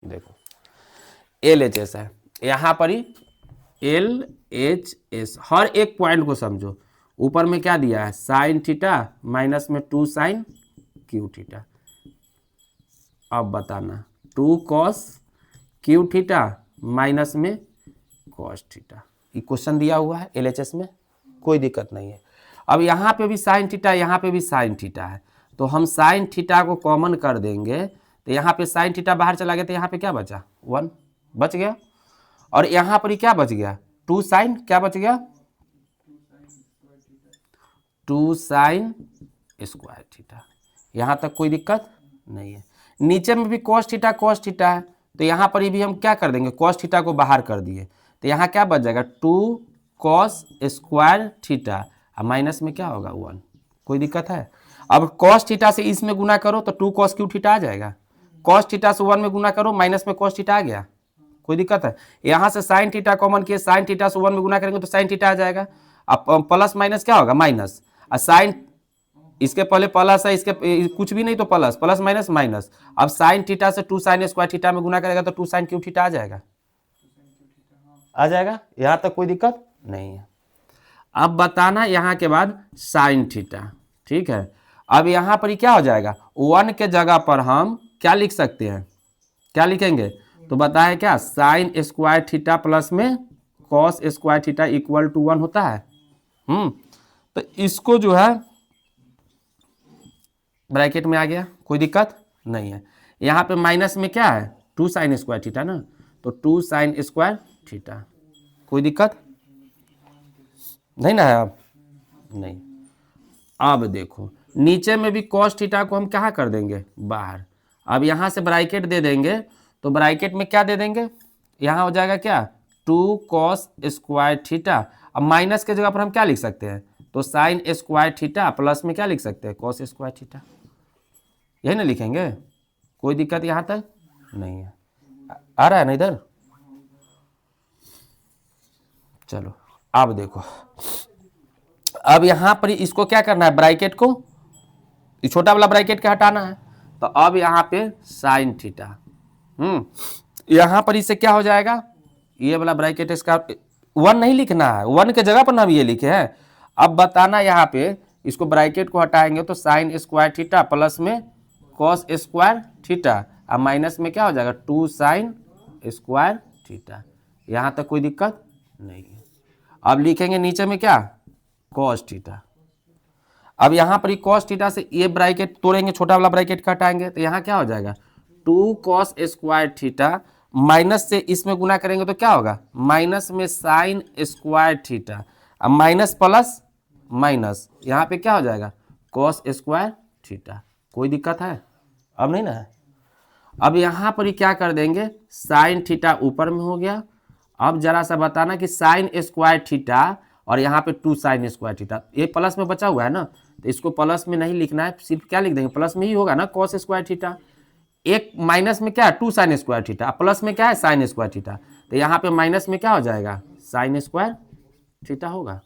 देखो LHS है, यहाँ पर ही LHS, हर एक पॉइंट को समझो। ऊपर में क्या दिया है, साइन थीटा माइनस में 2 साइन क्यू थीटा। अब बताना 2 कॉस क्यू थीटा माइनस में कॉस थीटा। ये क्वेश्चन दिया हुआ है LHS में, कोई दिक्कत नहीं है। अब यहाँ पे भी साइन थीटा, यहाँ पे भी साइन थीटा है, तो हम साइन थीटा को कॉमन कर देंगे, तो यहाँ पे साइन थीटा बाहर चला गया, तो यहाँ पे क्या बचा, 1 बच गया। और यहाँ पर ही क्या बच गया, 2 साइन, क्या बच गया, 2 साइन स्क्वायर थीटा। यहाँ तक कोई दिक्कत नहीं है। नीचे में भी कॉस थीटा है, तो यहाँ पर भी हम क्या कर देंगे, कॉस थीटा को बाहर कर दिए, तो यहाँ क्या बच जाएगा, 2 कॉस स्क्वायर थीटा, और माइनस में क्या होगा 1। कोई दिक्कत है। अब कॉस थीटा से इसमें गुना करो तो 2 कॉस क्यू थीटा आ जाएगा, कॉस थीटा से 1 में गुना करो, माइनस में कॉस थीटा आ गया। कोई दिक्कत है। यहाँ से साइन थीटा कॉमन किए, साइन थीटा से 1 में गुना करेंगे तो साइन थीटा आ जाएगा। अब प्लस माइनस क्या होगा, माइनस, और साइन इसके पहले प्लस है, इसके कुछ भी नहीं तो प्लस, प्लस माइनस माइनस। अब साइन थीटा से 2 साइन स्क्वायर थीटा में गुना करेगा तो 2 साइन क्यू थीटा आ जाएगा, आ जाएगा। यहाँ तक कोई दिक्कत नहीं है। अब बताना यहाँ के बाद साइन थीटा, ठीक है। अब यहाँ पर क्या हो जाएगा, 1 के जगह पर हम क्या लिख सकते हैं, क्या लिखेंगे, तो बताए क्या, साइन स्क्वायर थीटा प्लस में cos square theta equal to 1 होता है। तो इसको जो है ब्रैकेट में आ गया, कोई दिक्कत नहीं है। यहाँ पे माइनस में क्या है, 2 साइन स्क्वायर थीटा ना, तो 2 साइन स्क्वायर थीटा, कोई दिक्कत नहीं ना है। अब नहीं, अब देखो नीचे में भी कॉस थीटा को हम क्या कर देंगे, बाहर। अब यहाँ से ब्रैकेट दे देंगे, तो ब्रैकेट में क्या दे देंगे, यहाँ हो जाएगा क्या, 2 कॉस स्क्वायर थीटा। अब माइनस के जगह पर हम क्या लिख सकते हैं, तो साइन स्क्वायर थीटा, प्लस में क्या लिख सकते हैं, कॉस स्क्वायर थीटा, यही ना लिखेंगे। कोई दिक्कत यहाँ तक नहीं है। आ रहा है ना इधर। चलो अब देखो, अब यहाँ पर इसको क्या करना है, ब्रैकेट को, छोटा वाला ब्रैकेट के हटाना है। तो अब यहाँ पे साइन थीटा, यहाँ पर इससे क्या हो जाएगा, ये वाला ब्रैकेट इसका 1 नहीं लिखना है, 1 के जगह पर ना हम ये लिखे हैं। अब बताना यहाँ पे इसको ब्रैकेट को हटाएंगे तो साइन स्क्वायर थीटा प्लस में कॉस स्क्वायर थीटा, और माइनस में क्या हो जाएगा, 2 साइन स्क्वायर थीटा। यहाँ तक कोई दिक्कत नहीं है। अब लिखेंगे नीचे में क्या, कॉस थीटा। अब यहाँ पर कॉस थीटा से ये ब्रैकेट तोड़ेंगे, छोटा वाला ब्रैकेट हटाएंगे, तो यहाँ क्या हो जाएगा, 2 कॉस स्क्वायर थीटा, माइनस से इसमें गुना करेंगे तो क्या होगा, माइनस में साइन स्क्वायर थीटा, अब माइनस प्लस माइनस, यहाँ पे क्या हो जाएगा, कॉस स्क्वायर थीटा। कोई दिक्कत है, अब नहीं ना है। अब यहाँ पर क्या कर देंगे, साइन थीटा ऊपर में हो गया। अब जरा सा बताना कि साइन स्क्वायर थीटा और यहाँ पे 2 साइन स्क्वायर थीटा, ये प्लस में बचा हुआ है ना, तो इसको प्लस में नहीं लिखना है, सिर्फ क्या लिख देंगे, प्लस में ही होगा ना, कॉस स्क्वायर थीटा। एक माइनस में क्या है, 2 साइन स्क्वायर थीटा, प्लस में क्या है, साइन स्क्वायर थीटा, तो यहाँ पे माइनस में क्या हो जाएगा, साइन स्क्वायर थीटा होगा।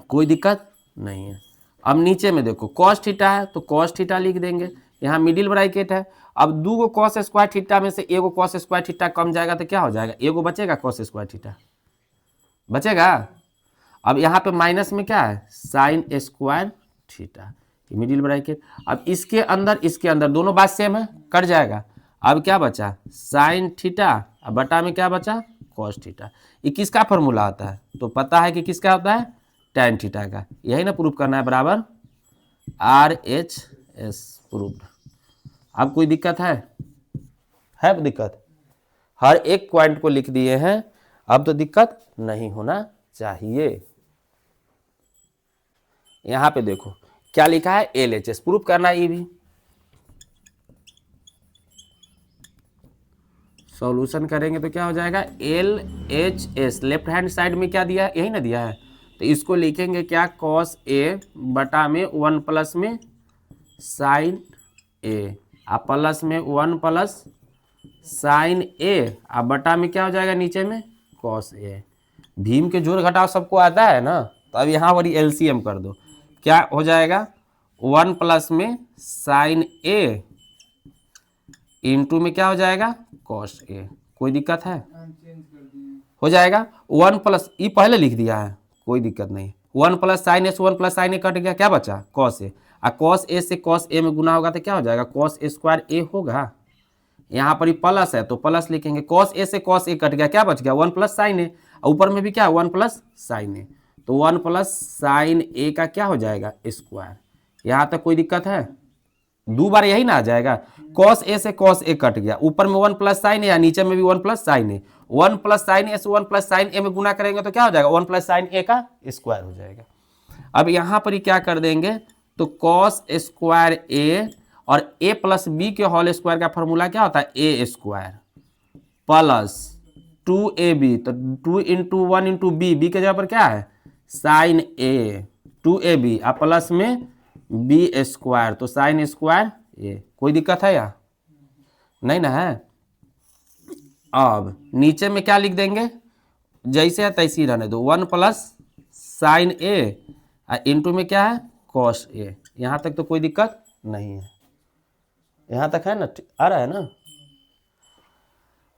कोई दिक्कत नहीं है। अब नीचे में देखो कॉस थीटा है तो कॉस थीटा लिख देंगे, यहाँ मिडिल ब्रैकेट है। अब 2 कॉस स्क्वायर थीटा में से एगो कॉस स्क्वायर थीटा कम जाएगा तो क्या हो जाएगा, एगो बचेगा, कॉस स्क्वायर थीटा बचेगा। अब यहाँ पे माइनस में क्या है, sign square theta, middle bracket. अब इसके अंदर दोनों बात सेम है, कट जाएगा। अब क्या बचा, साइन थीटा, अब बटा में क्या बचा, कॉस थीटा। ये किसका फॉर्मूला आता है, तो पता है कि किसका होता है, tan थीटा का। यही ना प्रूफ करना है, बराबर RHS प्रूफ। अब कोई दिक्कत है दिक्कत, हर एक पॉइंट को लिख दिए हैं, अब तो दिक्कत नहीं होना चाहिए। यहां पे देखो क्या लिखा है, LHS प्रूफ करना है। ये भी सॉल्यूशन करेंगे तो क्या हो जाएगा, LHS, लेफ्ट हैंड साइड में क्या दिया है, यही ना दिया है, तो इसको लिखेंगे क्या, cos A बटा में 1 प्लस में साइन A, आप प्लस में 1 प्लस साइन A, अब बटा में क्या हो जाएगा, नीचे में cos A। भीम के जोड़ घटाव सबको आता है ना, तो अब यहाँ वाली LCM कर दो, क्या हो जाएगा, 1 प्लस में साइन A इंटू में क्या हो जाएगा कॉस ए। कोई दिक्कत है? हो जाएगा। 1 प्लस ई पहले लिख दिया है, कोई दिक्कत नहीं। 1 plus sine S 1 plus sine A cut गया, क्या बचा कॉस ए। और कॉस ए से कॉस ए में गुना होगा तो क्या हो जाएगा कॉस ए स्क्वायर ए होगा। यहाँ पर ही प्लस है तो प्लस लिखेंगे। कॉस ए से कॉस ए कट गया, क्या बच गया 1 प्लस साइन ए। ऊपर में भी क्या 1 प्लस साइन ए, तो 1 प्लस साइन ए का क्या हो जाएगा स्क्वायर। यहाँ तक कोई दिक्कत है? 2 बार यही ना आ जाएगा। कॉस ए से कॉस ए कट गया, ऊपर में 1 प्लस साइन ए या नीचे में भी 1 प्लस साइन ए। 1 प्लस साइन ए से 1 प्लस साइन ए में गुना करेंगे तो क्या हो जाएगा 1 प्लस साइन ए का स्क्वायर हो जाएगा। अब यहाँ पर ही क्या कर देंगे तो कॉस स्क्वायर ए और ए प्लस बी के होल स्क्वायर का फॉर्मूला क्या होता है ए स्क्वायर प्लस 2ab, तो 2 इंटू 1 इंटू बी, बी के जगह पर क्या है साइन ए 2ab और प्लस में बी स्क्वायर, तो साइन स्क्वायर ए। कोई दिक्कत है या नहीं ना है? अब नीचे में क्या लिख देंगे जैसे है तैसे ही रहने दो, 1 प्लस साइन ए इंटू में क्या है कॉस ए। यहाँ तक तो कोई दिक्कत नहीं है, यहाँ तक है ना, आ रहा है ना।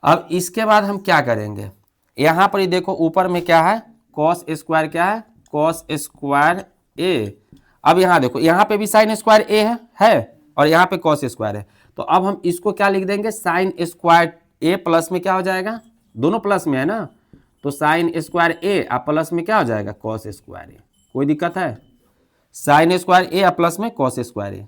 अब इसके बाद हम क्या करेंगे, यहाँ पर ही देखो ऊपर में क्या है कॉस स्क्वायर, क्या है कॉस स्क्वायर ए। अब यहाँ देखो यहाँ पे भी साइन स्क्वायर ए है और यहाँ पे कॉस स्क्वायर है, तो अब हम इसको क्या लिख देंगे साइन स्क्वायर ए प्लस में क्या हो जाएगा, दोनों प्लस में है ना, तो साइन स्क्वायर ए और प्लस में क्या हो जाएगा कॉस स्क्वायर ए। कोई दिक्कत है? साइन स्क्वायर ए और प्लस में कॉस स्क्वायर ए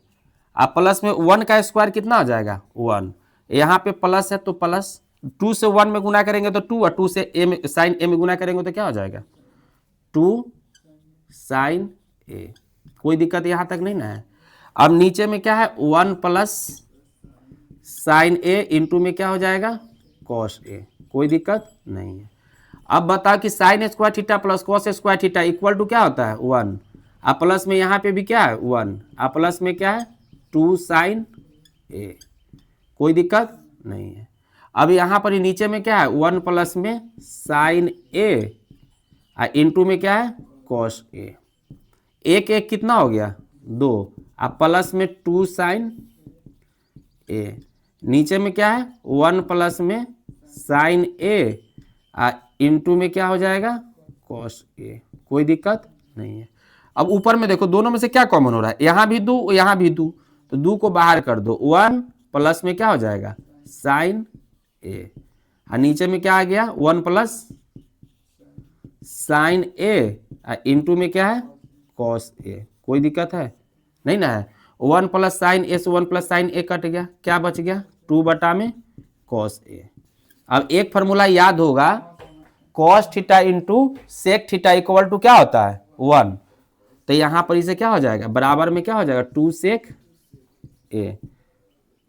और प्लस में 1 का स्क्वायर कितना हो जाएगा 1। यहाँ पे प्लस है तो प्लस, 2 से 1 में गुना करेंगे तो 2 और 2 से ए में साइन ए में गुना करेंगे तो क्या हो जाएगा 2 साइन ए। कोई दिक्कत यहाँ तक नहीं ना है? अब नीचे में क्या है 1 प्लस साइन ए इंटू में क्या हो जाएगा कॉस ए। कोई दिक्कत नहीं है। अब बताओ कि sine square theta plus cos square theta equal to क्या होता है 1, और प्लस में यहाँ पे भी क्या है 1 और प्लस में क्या है 2 साइन ए। कोई दिक्कत नहीं है। अब यहाँ पर नीचे में क्या है 1 प्लस में साइन ए और इंटू में क्या है कॉस ए। एक एक कितना हो गया 2 और प्लस में 2 साइन ए। नीचे में क्या है 1 प्लस में साइन ए और इंटू में क्या हो जाएगा कॉस ए। कोई दिक्कत नहीं है। अब ऊपर में देखो दोनों में से क्या कॉमन हो रहा है, यहाँ भी 2 यहाँ भी 2, तो 2 को बाहर कर दो, 1 प्लस में क्या हो जाएगा साइन ए और नीचे में क्या आ गया 1 प्लस साइन ए इंटू में क्या है कॉस ए। कोई दिक्कत है नहीं ना है? 1 प्लस साइन ए से 1 प्लस साइन ए कट गया, क्या बच गया 2 बटा में कॉस ए। अब एक फार्मूला याद होगा cos theta into sec theta equal to क्या होता है 1, तो यहाँ पर इसे क्या हो जाएगा बराबर में क्या हो जाएगा 2 सेक ए,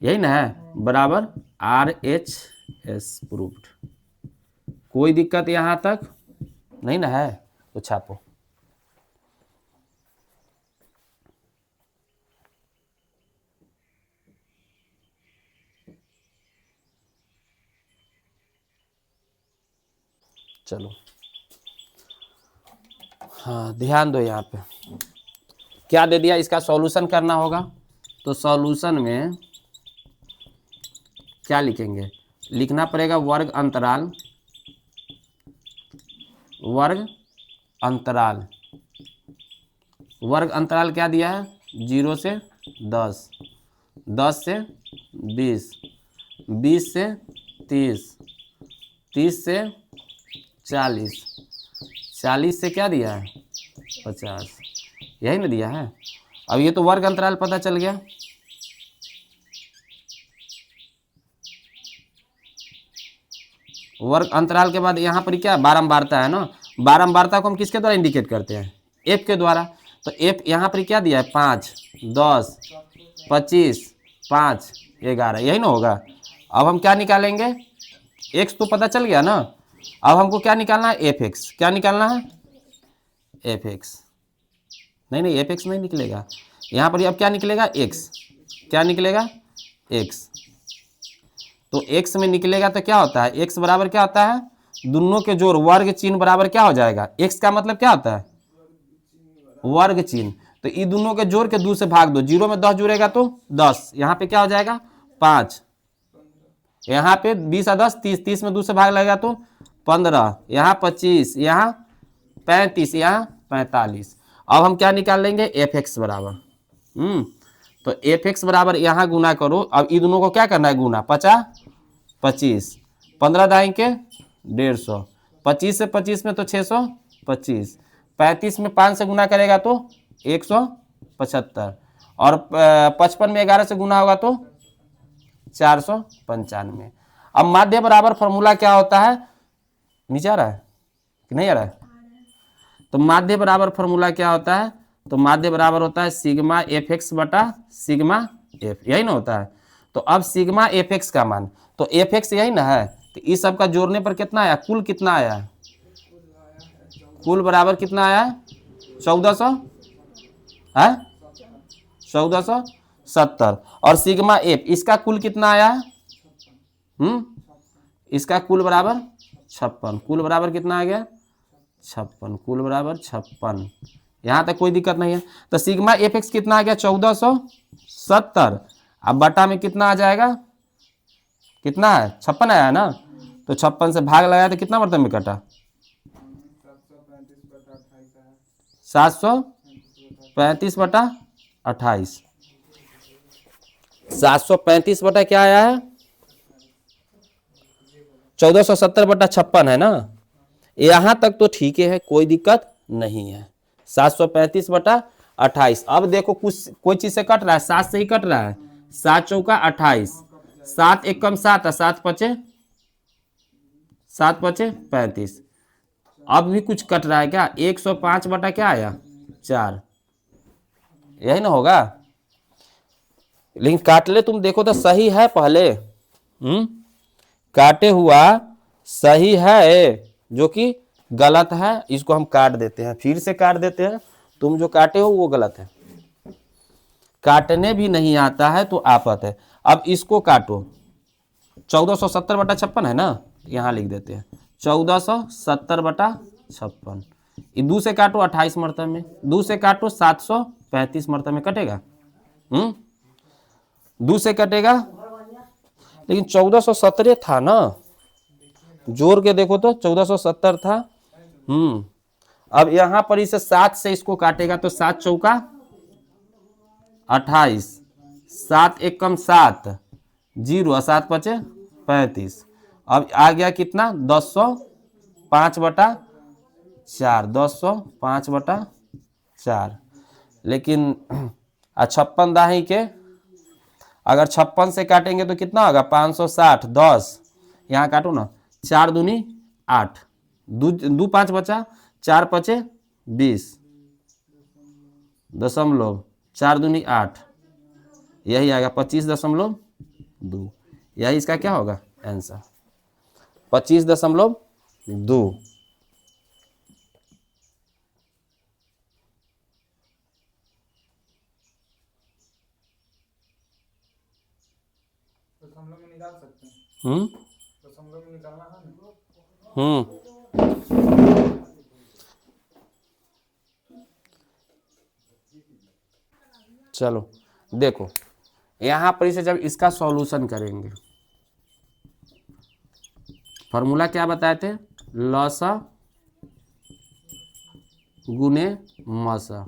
यही ना है, बराबर RHS प्रूव्ड। कोई दिक्कत यहाँ तक नहीं ना है? तो छापो। चलो हाँ ध्यान दो, यहाँ पे क्या दे दिया, इसका सॉल्यूशन करना होगा। तो सॉल्यूशन में क्या लिखेंगे, लिखना पड़ेगा वर्ग अंतराल, वर्ग अंतराल, वर्ग अंतराल क्या दिया है 0 से 10, 10 से 20, 20 से 30, 30 से 40, 40 से क्या दिया है 50, यही ना दिया है। अब ये तो वर्ग अंतराल पता चल गया। वर्ग अंतराल के बाद यहाँ पर क्या बारंबारता है ना, बारंबारता को हम किसके द्वारा इंडिकेट करते हैं एफ के द्वारा। तो एफ यहाँ पर क्या दिया है 5, 10, 25, 5, 11, यही ना होगा। अब हम क्या निकालेंगे, एक्स तो पता चल गया ना, अब हमको क्या निकालना है एफ एक्स। क्या निकालना है एफ एक्स, नहीं एफ एक्स नहीं निकलेगा यहाँ पर। अब क्या निकलेगा एक्स, क्या निकलेगा एक्स, तो एक्स में निकलेगा तो क्या होता है एक्स बराबर क्या होता है दोनों के जोड़ वर्ग चिन्ह बराबर क्या हो जाएगा, एक्स का मतलब क्या होता है वर्ग चिन्ह। तो ये दोनों के जोड़ के 2 से भाग दो, 0 में 10 जुड़ेगा तो 10, यहाँ पे क्या हो जाएगा 5, यहाँ पे 20 और 10 30, 30 में 2 से भाग लगेगा तो 15, यहाँ 25, यहाँ 35, यहाँ 45। अब हम क्या निकाल लेंगे, एफ एक्स बराबर तो एफ एक्स बराबर यहाँ गुना करो। अब इन दोनों को क्या करना है, गुना 50 25, 15 दाएं के 150, 25 से 25 में तो 625, 35 में 5 से गुना करेगा तो 175, और 55 में 11 से गुना होगा तो 495। अब माध्य बराबर फॉर्मूला क्या होता है, नीचे आ रहा है कि नहीं आ रहा है? तो माध्य बराबर फॉर्मूला क्या होता है, तो माध्य बराबर होता है सिग्मा एफ एक्स बटा सिग्मा एफ, यही ना होता है। तो अब सिग्मा एफ एक्स का मान, तो एफ एक्स यही ना है, तो इस सब का जोड़ने पर कितना आया, कुल कितना आया, कुल बराबर कितना आया, 1400 है 1470। और सिग्मा एफ इसका कुल कितना आया, इसका कुल बराबर 56, कुल बराबर कितना आ गया 56, कुल बराबर 56। यहां तक कोई दिक्कत नहीं है। तो सिग्मा एफ एक्स कितना आ गया 1470, अब बटा में कितना आ जाएगा, कितना है 56 आया ना, तो 56 से भाग लगाया तो कितना मतलब में कटा, 735 बटा 28, 735 बटा क्या आया है 1470 बटा 56 है ना। यहां तक तो ठीक है, कोई दिक्कत नहीं है। 735 बटा 28। अब देखो कुछ कोई चीज से कट रहा है, 7 से ही कट रहा है, 7 चौका 28, 7 एक कम 7 है, 7 पचे 35। अब भी कुछ कट रहा है क्या, 105 बटा क्या आया 4, यही ना होगा। लेकिन काट ले तुम देखो तो सही है पहले, काटे हुआ सही है, जो कि गलत है, इसको हम काट देते हैं, फिर से काट देते हैं। तुम जो काटे हो वो गलत है, काटने भी नहीं आता है तो आफत है। अब इसको काटो, 1470 बटा 56 है ना, यहां लिख देते हैं 1470 बटा 56। 2 से काटो 28 मरतबे में, 2 से काटो 735 मरतबे में कटेगा, 2 से कटेगा, लेकिन 1417 था ना, जोड़ के देखो तो 1470 था। अब यहां पर इसे 7 से इसको काटेगा तो 7 चौका 28, 7 एक कम 7 0, 7 पचे 35। अब आ गया कितना 1005 बटा 4, 1005 बटा 4। लेकिन 56 दाही के अगर 56 से काटेंगे तो कितना होगा 560, 10 यहाँ काटो ना, 4 दूनी 8, 2 5 बचा, 4 पचे 20, दशमलव 4 दूनी 8, यही आएगा 25.2। यही इसका क्या होगा आंसर, 25.2। दशमलव में निकाल सकते हैं, दशमलव में निकालना है ना। चलो देखो, यहां पर इसे जब इसका सॉल्यूशन करेंगे, फॉर्मूला क्या बताए थे, लसा गुने मसा,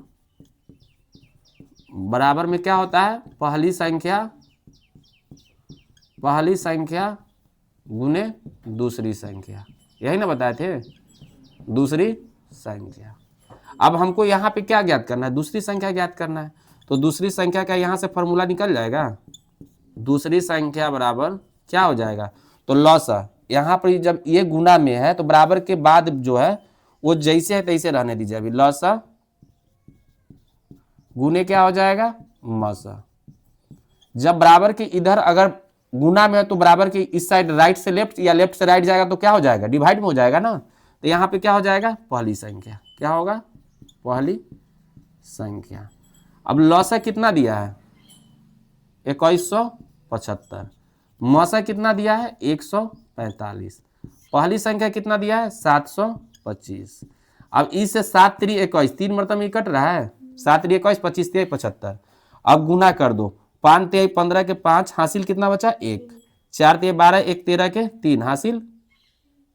बराबर में क्या होता है, पहली संख्या गुने दूसरी संख्या, यही ना बताए थे, दूसरी संख्या। अब हमको यहाँ पे क्या ज्ञात करना है, दूसरी संख्या ज्ञात करना है। तो दूसरी संख्या का यहाँ से फॉर्मूला निकल जाएगा, दूसरी संख्या बराबर क्या हो जाएगा, तो लसा, यहाँ पर जब ये गुना में है तो बराबर के बाद जो है वो जैसे है तैसे रहने दीजिए। अभी लसा गुने क्या हो जाएगा मसा। जब बराबर के इधर अगर गुना में है तो बराबर के इस साइड राइट से लेफ्ट या लेफ्ट से राइट जाएगा तो क्या हो जाएगा, डिवाइड में हो जाएगा ना। तो यहाँ पे क्या हो जाएगा, पहली संख्या, क्या होगा पहली संख्या। अब लसा कितना दिया है 2175, मसा कितना दिया है 145, पहली संख्या कितना दिया है 725। अब इससे 7 3 21, 3 मरतबा में कट रहा है, 7 3 21, 25 3 75। अब गुना कर दो, 5 3 15 के 5 हासिल कितना बचा 1, 4 3 12, 1 13 के 3 हासिल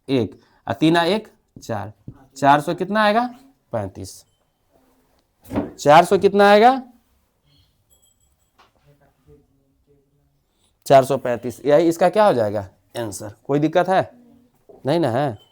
1 और 3 1 4, 400 कितना आएगा 35, 400 कितना आएगा 435, यही इसका क्या हो जाएगा आंसर। कोई दिक्कत है नहीं ना है।